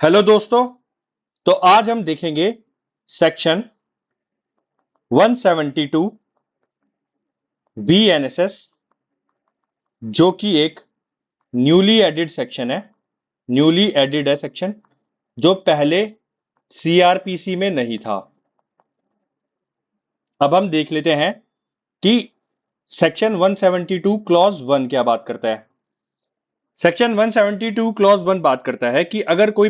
Hello दोस्तों। तो आज हम देखेंगे सेक्शन 172 बीएनएसएस, जो कि एक न्यूली एडिड सेक्शन है। न्यूली एडिड है सेक्शन, जो पहले सीआरपीसी में नहीं था। अब हम देख लेते हैं कि सेक्शन 172 क्लॉज 1 क्या बात करता है। सेक्शन 172 क्लॉज 1 बात करता है कि अगर कोई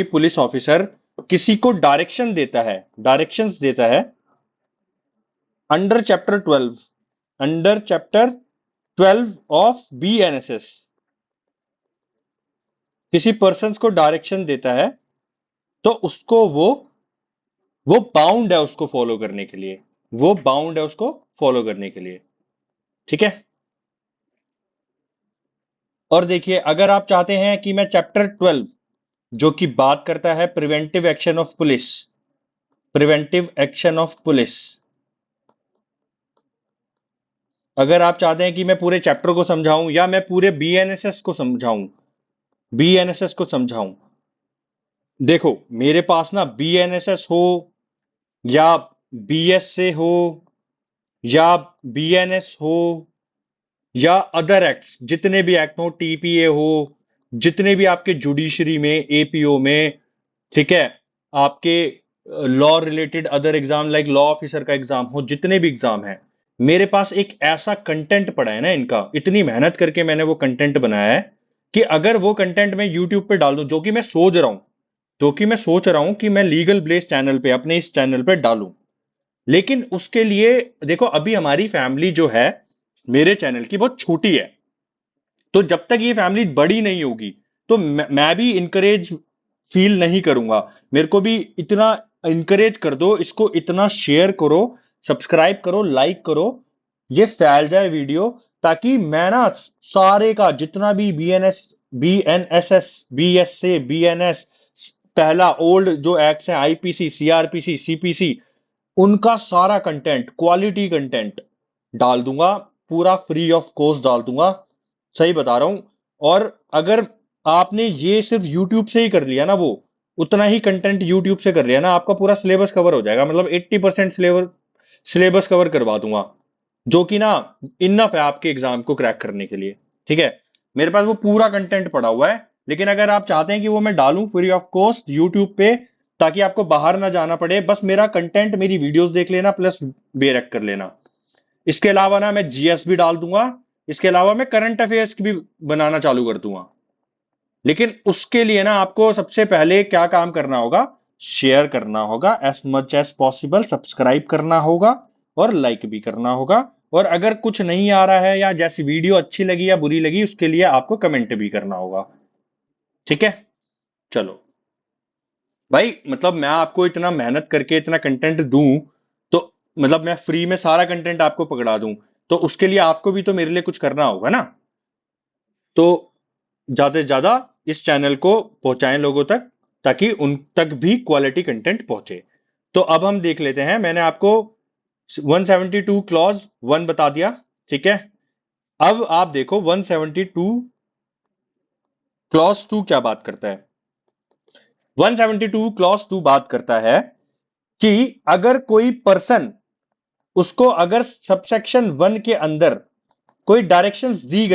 पुलिस ऑफिसर किसी को डायरेक्शंस देता है अंडर चैप्टर 12 ऑफ बीएनएसएस, किसी पर्सन को डायरेक्शन देता है तो उसको वो बाउंड है उसको फॉलो करने के लिए। वो बाउंड है उसको फॉलो करने के लिए। ठीक है। और देखिए, अगर आप चाहते हैं कि मैं चैप्टर 12 जो कि बात करता है प्रिवेंटिव एक्शन ऑफ पुलिस, अगर आप चाहते हैं कि मैं पूरे चैप्टर को समझाऊं या मैं पूरे बीएनएसएस को समझाऊं, देखो मेरे पास ना बीएनएसएस हो या बीएसए हो या बीएनएस हो या अदर एक्ट्स, जितने भी एक्ट हो, टीपीए हो, जितने भी आपके जुडिशरी में, एपीओ में, ठीक है, आपके law related other exam like law officer का एग्जाम हो, जितने भी एग्जाम है, मेरे पास एक ऐसा कंटेंट पड़ा है ना, इनका इतनी मेहनत करके मैंने वो कंटेंट बनाया है कि अगर वो कंटेंट मैं यूट्यूब पे डाल दूं, जो कि मैं सोच रहा हूं कि मैं लीगल ब्लेस चैनल पे, अपने इस चैनल पे डालूं, लेकिन उसके लिए देखो अभी हमारी फैमिली जो है मेरे चैनल की बहुत छोटी है। तो जब तक ये फैमिली बड़ी नहीं होगी तो मैं भी इनकरेज फील नहीं करूंगा। मेरे को भी इतना इनकरेज कर दो, इसको इतना शेयर करो, सब्सक्राइब करो, लाइक करो, ये फैल जाए वीडियो, ताकि मैं ना सारे का जितना भी बीएनएसएस, बीएसए, बीएनएस, पहला ओल्ड जो एक्ट्स हैं, आईपीसी, सीआरपीसी, सीपीसी, उनका सारा कंटेंट, क्वालिटी कंटेंट डाल दूंगा, पूरा फ्री ऑफ कॉस्ट डाल दूंगा। सही बता रहा हूं। और अगर आपने ये सिर्फ यूट्यूब से ही कर लिया ना, वो उतना ही कंटेंट यूट्यूब से कर लिया ना, आपका पूरा सिलेबस कवर हो जाएगा। मतलब 80% सिलेबस कवर करवा दूंगा, जो कि ना इनफ है आपके एग्जाम को क्रैक करने के लिए। ठीक है। मेरे पास वो पूरा कंटेंट पड़ा हुआ है, लेकिन अगर आप चाहते हैं कि वो मैं डालूं फ्री ऑफ कॉस्ट यूट्यूब पे, ताकि आपको बाहर ना जाना पड़े, बस मेरा कंटेंट, मेरी वीडियोस देख लेना प्लस बेरेक्ट कर लेना। इसके अलावा ना मैं जीएस भी डाल दूंगा, इसके अलावा मैं करंट अफेयर्स की भी बनाना चालू कर दूंगा। लेकिन उसके लिए ना आपको सबसे पहले क्या काम करना होगा? शेयर करना होगा as much as possible, subscribe करना होगा और लाइक भी करना होगा। और अगर कुछ नहीं आ रहा है या जैसी वीडियो अच्छी लगी या बुरी लगी, उसके लिए आपको कमेंट भी करना होगा। ठीक है। चलो भाई, मतलब मैं आपको इतना मेहनत करके इतना कंटेंट दूं, तो मतलब मैं फ्री में सारा कंटेंट आपको पकड़ा दूं, तो उसके लिए आपको भी तो मेरे लिए कुछ करना होगा ना। तो ज्यादा से ज्यादा इस चैनल को पहुंचाएं लोगों तक, ताकि उन तक भी क्वालिटी कंटेंट पहुंचे। तो अब हम देख लेते हैं। मैंने आपको 172 क्लॉज 1 बता दिया। ठीक है। अब आप देखो 172 क्लॉज 2 क्या बात करता है। 172 क्लॉज 2 बात करता है कि अगर कोई पर्सन, उसको अगर सबसेक्शन 1 के अंदर कोई डायरेक्शन दी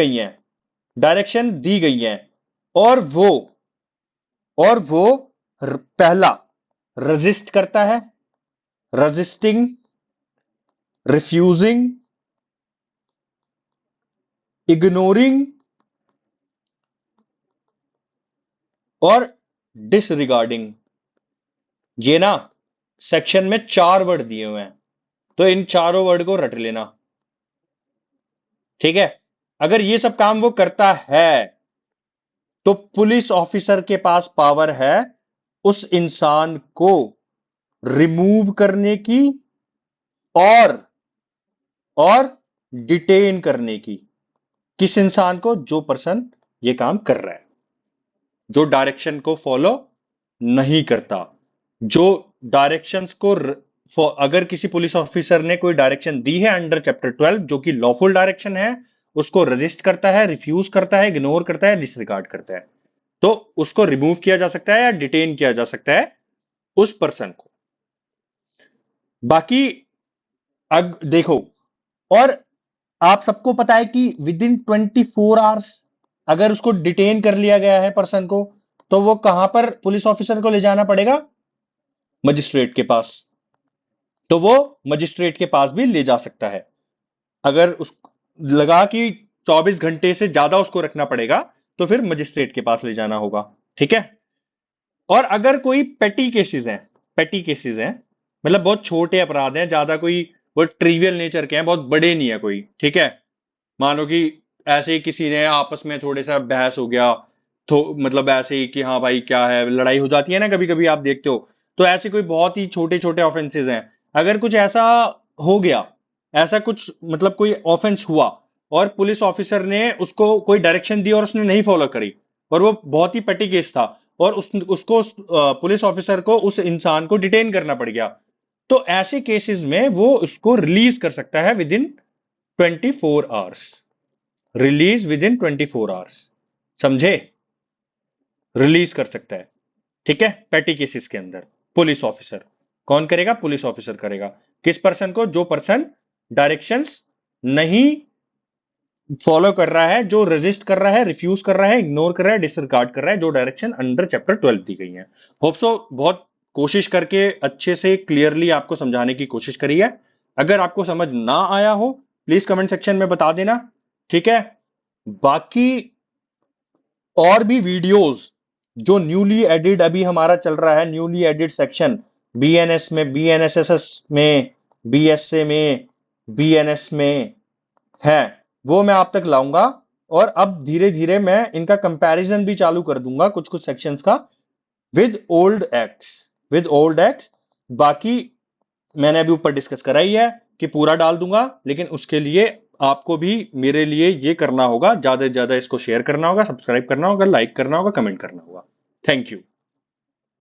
गई हैं, और वो पहला रजिस्ट करता है, रजिस्टिंग, रिफ्यूजिंग, इग्नोरिंग और डिसरिगार्डिंग, ये ना सेक्शन में 4 वर्ड दिए हुए हैं, तो इन चारों वर्ड को रट लेना। ठीक है। अगर ये सब काम वो करता है तो पुलिस ऑफिसर के पास पावर है उस इंसान को रिमूव करने की और और डिटेन करने की। किस इंसान को? जो पर्सन ये काम कर रहा है, जो डायरेक्शन को फॉलो नहीं करता, जो डायरेक्शंस को अगर किसी पुलिस ऑफिसर ने कोई डायरेक्शन दी है अंडर चैप्टर 12 जो कि लॉफुल डायरेक्शन है, उसको रजिस्ट करता है, रिफ्यूज करता है, इग्नोर करता है, डिसरिगार्ड करता है। तो उसको रिमूव किया जा सकता है या डिटेन किया जा सकता है उस पर्सन को। बाकी अग देखो, और आप सबको पता है कि विद इन 24 आवर्स अगर उसको डिटेन कर लिया गया है पर्सन को, तो वो कहां पर पुलिस ऑफिसर को ले जाना पड़ेगा? मजिस्ट्रेट के पास। तो वो मजिस्ट्रेट के पास भी ले जा सकता है। अगर उस लगा कि 24 घंटे से ज्यादा उसको रखना पड़ेगा, तो फिर मजिस्ट्रेट के पास ले जाना होगा। ठीक है। और अगर कोई पेटी केसेस हैं, पेटी केसेस हैं मतलब बहुत छोटे अपराध हैं, ज्यादा कोई बहुत ट्रिवियल नेचर के हैं, बहुत बड़े नहीं है कोई, ठीक है। मानो कि ऐसे ही किसी ने आपस में थोड़े सा बहस हो गया, तो मतलब ऐसे ही कि हाँ भाई क्या है, लड़ाई हो जाती है ना कभी कभी, आप देखते हो। तो ऐसे कोई बहुत ही छोटे छोटे ऑफेंसेस हैं, अगर कुछ ऐसा हो गया, ऐसा कुछ मतलब कोई ऑफेंस हुआ और पुलिस ऑफिसर ने उसको कोई डायरेक्शन दी और उसने नहीं फॉलो करी, और वो बहुत ही पेटी केस था, और उसको पुलिस ऑफिसर को उस इंसान को डिटेन करना पड़ गया, तो ऐसे केसेस में वो उसको रिलीज कर सकता है with in 24 hours. Release with in 24 hours, समझे? रिलीज कर सकता है। ठीक है, पेटी केसेस के अंदर पुलिस ऑफिसर कौन करेगा? पुलिस ऑफिसर करेगा। किस पर्सन को? जो पर्सन डायरेक्शंस नहीं फॉलो कर रहा है, जो रेजिस्ट कर रहा है, रिफ्यूज कर रहा है, इग्नोर कर रहा है, डिसरिगार्ड कर रहा है, जो डायरेक्शन अंडर चैप्टर 12 दी गई है। होप सो बहुत कोशिश करके अच्छे से क्लियरली आपको समझाने की कोशिश करी है। अगर आपको समझ ना आया हो, प्लीज कमेंट सेक्शन में बता देना। ठीक है। बाकी और भी वीडियोस जो न्यूली एडिड अभी हमारा चल रहा है, न्यूली एडिड सेक्शन बीएनएस में, बीएनएसएसएस में, बीएसए में, बीएनएस में है, वो मैं आप तक लाऊंगा। और अब धीरे धीरे मैं इनका कंपैरिजन भी चालू कर दूंगा कुछ कुछ सेक्शंस का with old acts, with old acts. बाकी मैंने अभी ऊपर डिस्कस करा ही है कि पूरा डाल दूंगा, लेकिन उसके लिए आपको भी मेरे लिए ये करना होगा, ज्यादा से ज्यादा इसको शेयर करना होगा, सब्सक्राइब करना होगा, लाइक करना होगा, कमेंट करना होगा। Thank you.